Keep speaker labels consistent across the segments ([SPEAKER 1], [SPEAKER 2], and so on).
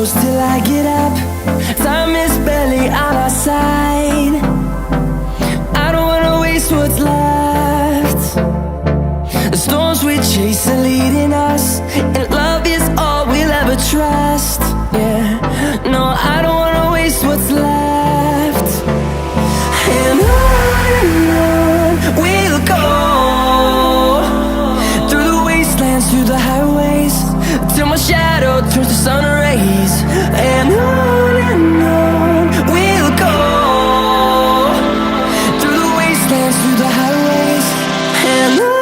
[SPEAKER 1] close till I get up. Time is barely on our side. I don't wanna waste what's left. The storms we chase are leading us, and love is all we'll ever trust. Yeah, no, I don't wanna waste what's left. And on we'll go, through the wastelands, through the highways, till my shadow turns to sun rays. And on we'll go, through the wastelands, through the highways, and on.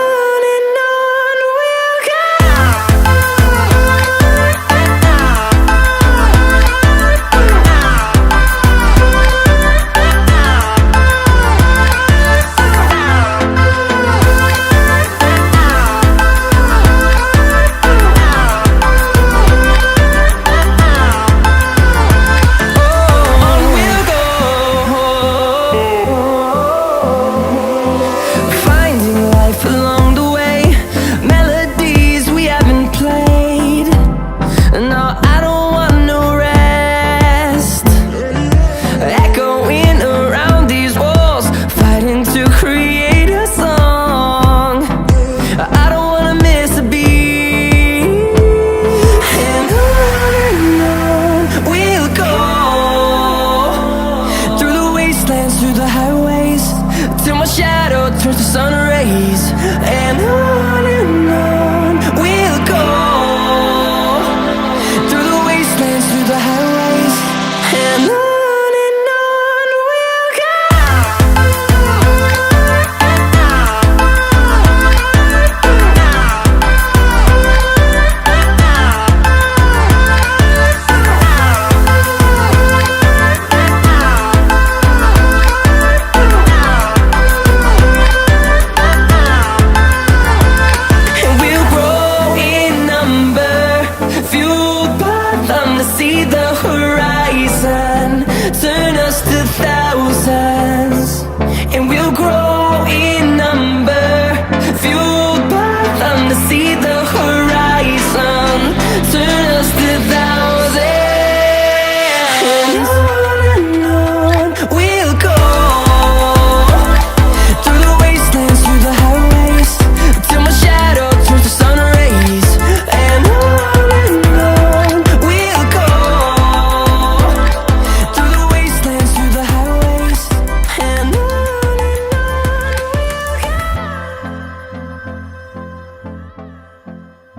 [SPEAKER 1] Through the highways, till my shadow turns to sun rays. And on we'll go, through the wastelands, through the highways, and on we'll go. See the horizon, turn us to thousands.